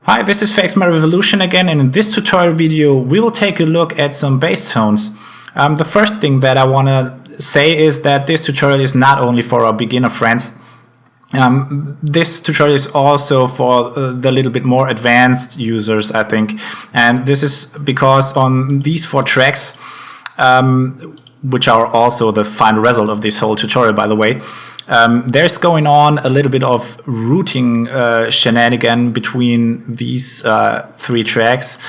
Hi, this is FXMy Revolution again, and in this tutorial video we will take a look at some bass tones. The first thing that I want to say is that this tutorial is not only for our beginner friends. This tutorial is also for the little bit more advanced users, I think, and this is because on these 4 tracks, which are also the final result of this whole tutorial, by the way, there's going on a little bit of routing shenanigan between these 3 tracks,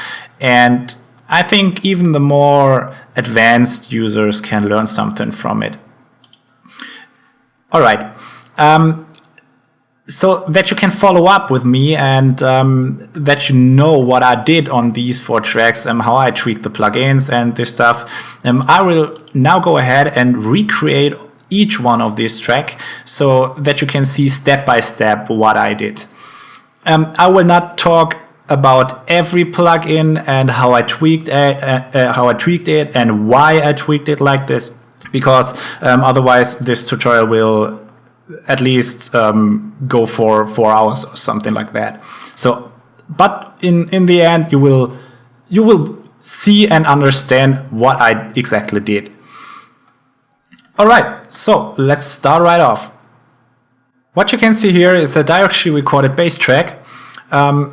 and I think even the more advanced users can learn something from it. Alright, so that you can follow up with me and that you know what I did on these 4 tracks and how I tweaked the plugins and this stuff, I will now go ahead and recreate each one of these tracks so that you can see step by step what I did. I will not talk about every plugin and how I tweaked it and why I tweaked it like this, because otherwise this tutorial will at least go for 4 hours or something like that. So, but in the end, you will see and understand what I exactly did. Alright, so let's start right off. What you can see here is a directly recorded bass track.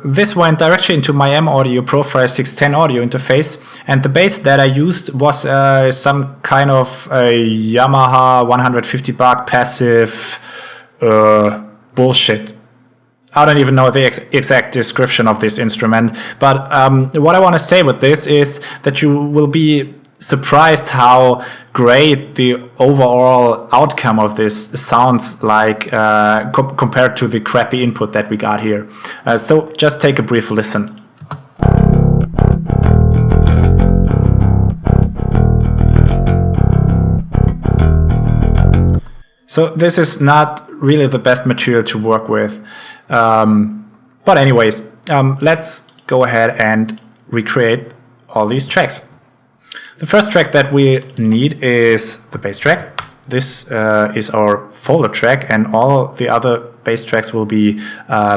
This went directly into my M Audio Profire 610 audio interface, and the bass that I used was some kind of a Yamaha 150 baht passive bullshit. I don't even know the exact description of this instrument, but what I want to say with this is that you will be surprised how great the overall outcome of this sounds like compared to the crappy input that we got here. So just take a brief listen. So this is not really the best material to work with. But anyways, let's go ahead and recreate all these tracks. The first track that we need is the bass track. This is our folder track, and all the other bass tracks will be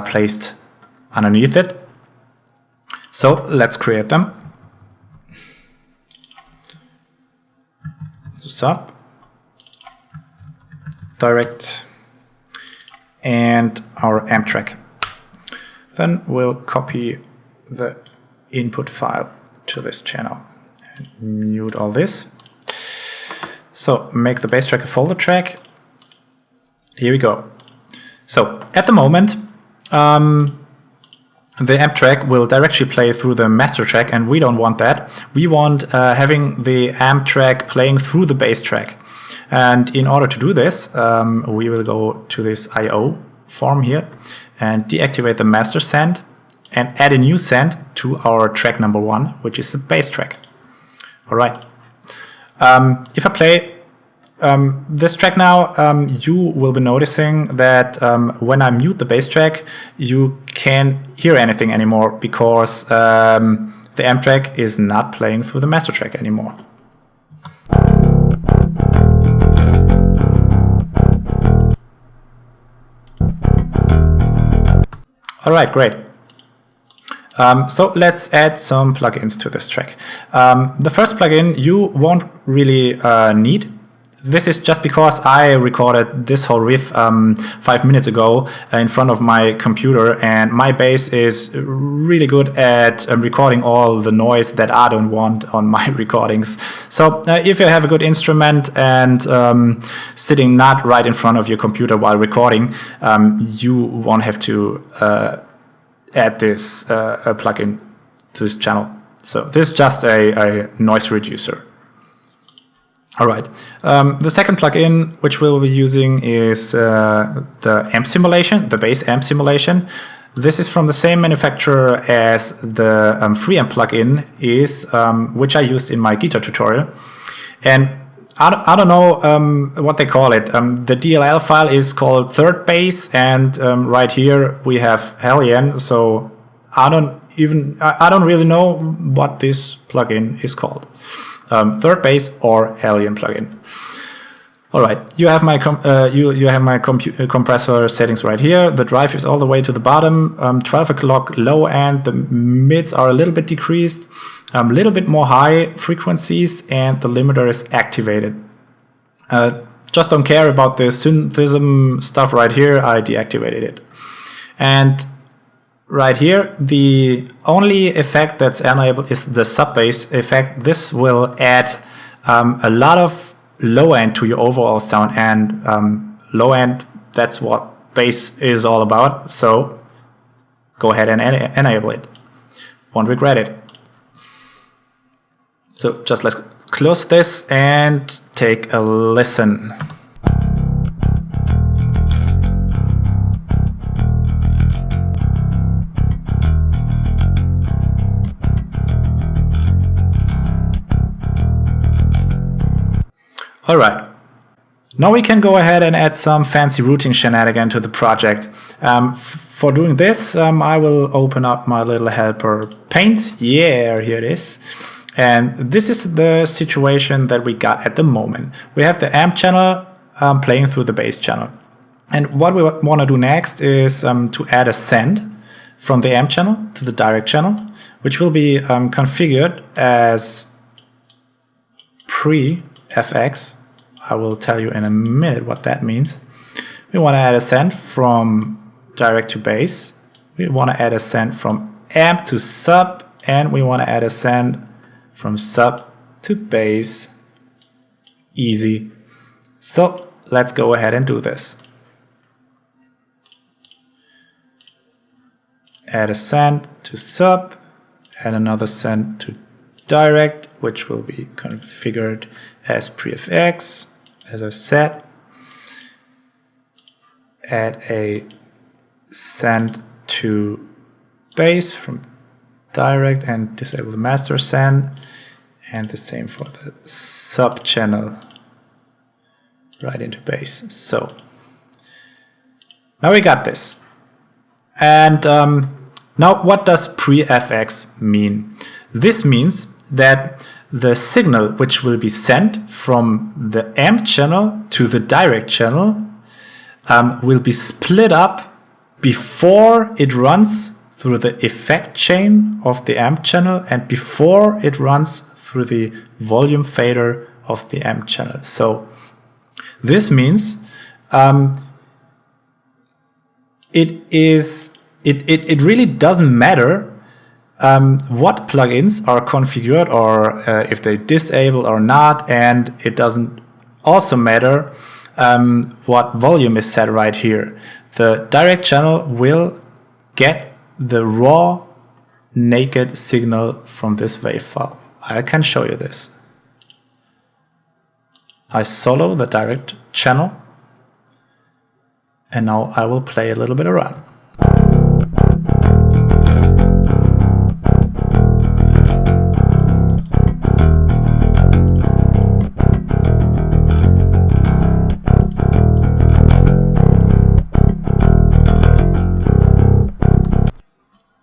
placed underneath it. So let's create them. Sub, direct, and our amp track. Then we'll copy the input file to this channel. Mute all this. So make the bass track a folder track. Here we go. So at the moment, the amp track will directly play through the master track, and we don't want that. We want having the amp track playing through the bass track. And in order to do this, we will go to this I/O form here and deactivate the master send and add a new send to our track number 1, which is the bass track. Alright, if I play this track now, you will be noticing that when I mute the bass track, you can't hear anything anymore because the amp track is not playing through the master track anymore. Alright, great. So let's add some plugins to this track. The first plugin you won't really need. This is just because I recorded this whole riff 5 minutes ago in front of my computer, and my bass is really good at recording all the noise that I don't want on my recordings. So if you have a good instrument and sitting not right in front of your computer while recording, you won't have to add this plugin to this channel. So this is just a noise reducer. Alright, the second plugin which we'll be using is the amp simulation, the bass amp simulation. This is from the same manufacturer as the FreeAmp plugin is, which I used in my guitar tutorial. And I don't know what they call it. The DLL file is called third bass, and right here we have Hellion. So I don't really know what this plugin is called. Third bass or Hellion plugin. All right, you have my compressor settings right here. The drive is all the way to the bottom. 12 o'clock low end. The mids are a little bit decreased, a little bit more high frequencies, and the limiter is activated. Just don't care about the Synthism stuff right here. I deactivated it. And right here, the only effect that's enabled is the sub-bass effect. This will add a lot of low end to your overall sound, and low end, that's what bass is all about. So go ahead and enable it. Won't regret it. So just let's close this and take a listen. All right, now we can go ahead and add some fancy routing shenanigan to the project. For doing this, I will open up my little helper Paint. Yeah, here it is. And this is the situation that we got at the moment. We have the amp channel playing through the bass channel. And what we want to do next is to add a send from the amp channel to the direct channel, which will be configured as pre-FX. I will tell you in a minute what that means. We want to add a send from direct to bass. We want to add a send from amp to sub, and we want to add a send from sub to bass. Easy. So let's go ahead and do this. Add a send to sub and another send to direct, which will be configured as pre-FX. As I said, add a send to bass from direct and disable the master send, and the same for the sub channel right into bass. So now we got this. And now what does pre-FX mean? This means that the signal which will be sent from the amp channel to the direct channel will be split up before it runs through the effect chain of the amp channel and before it runs through the volume fader of the amp channel. So this means it really doesn't matter what plugins are configured or if they disable or not, and it doesn't also matter what volume is set right here. The direct channel will get the raw naked signal from this wave file. I can show you this. I solo the direct channel, and now I will play a little bit around.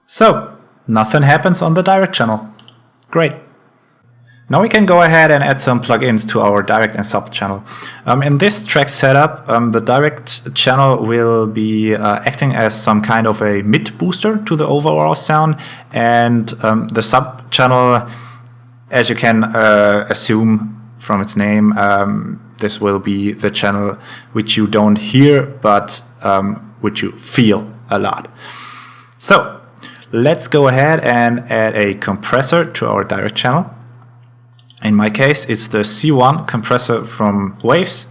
So, nothing happens on the direct channel. Great. Now we can go ahead and add some plugins to our direct and sub channel. In this track setup, the direct channel will be acting as some kind of a mid booster to the overall sound, and the sub channel, as you can assume from its name, this will be the channel which you don't hear, but which you feel a lot. So, let's go ahead and add a compressor to our direct channel. In my case, it's the C1 compressor from Waves.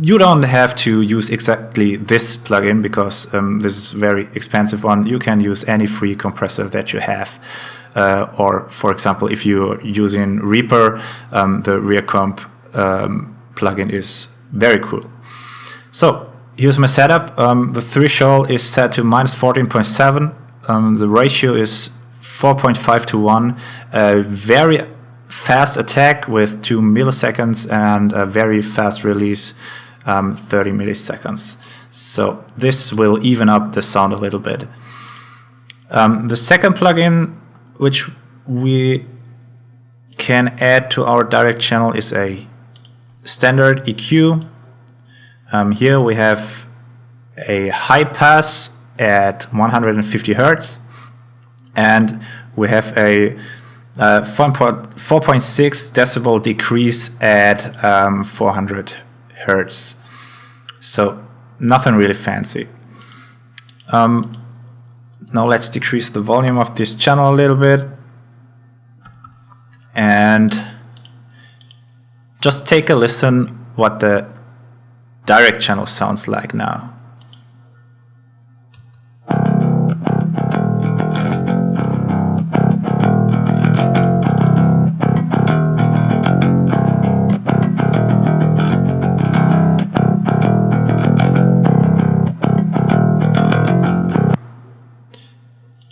You don't have to use exactly this plugin because this is a very expensive one. You can use any free compressor that you have. Or, for example, if you're using Reaper, the Rear Comp plugin is very cool. So, here's my setup. The threshold is set to -14.7. The ratio is 4.5 to 1. Very fast attack with 2 milliseconds and a very fast release, 30 milliseconds. So this will even up the sound a little bit. The second plugin which we can add to our direct channel is a standard EQ. Here we have a high pass at 150 Hertz, and we have a 4.6 decibel decrease at 400 Hertz. So nothing really fancy. Now let's decrease the volume of this channel a little bit and just take a listen what the direct channel sounds like now.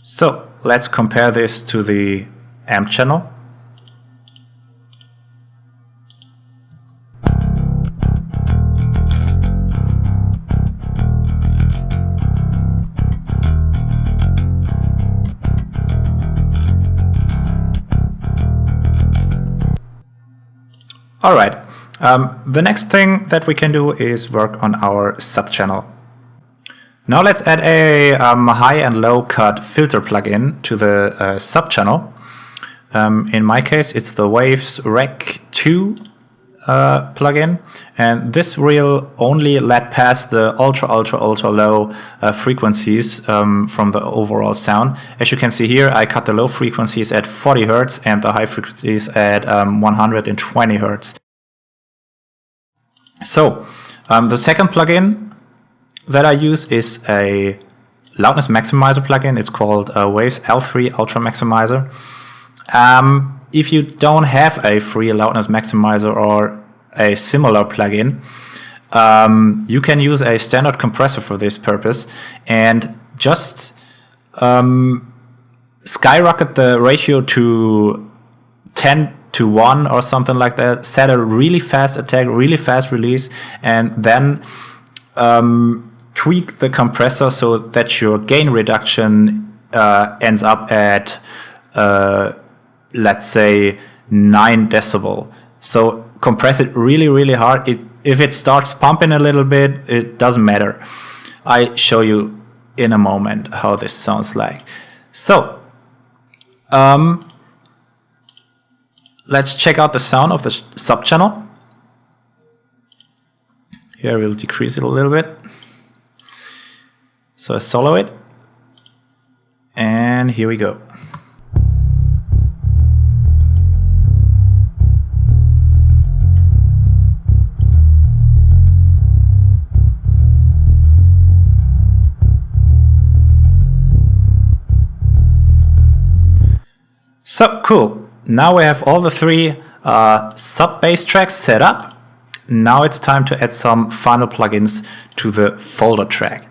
So let's compare this to the amp channel. All right, the next thing that we can do is work on our subchannel. Now let's add a high and low cut filter plugin to the subchannel. In my case, it's the Waves Rec 2 plugin, and this will only let pass the ultra low frequencies from the overall sound. As you can see here, I cut the low frequencies at 40 Hertz and the high frequencies at 120 Hertz. So the second plugin that I use is a loudness maximizer plugin. It's called Waves L3 Ultra Maximizer. If you don't have a free loudness maximizer or a similar plugin, you can use a standard compressor for this purpose and just skyrocket the ratio to 10:1 or something like that, set a really fast attack, really fast release, and then tweak the compressor so that your gain reduction ends up at let's say 9 decibel. So compress it really hard. If it starts pumping a little bit, it doesn't matter. I show you in a moment how this sounds like. So let's check out the sound of the subchannel. Here we'll decrease it a little bit. So I solo it, and here we go. So cool. Now we have all the three sub-bass tracks set up. Now it's time to add some final plugins to the folder track.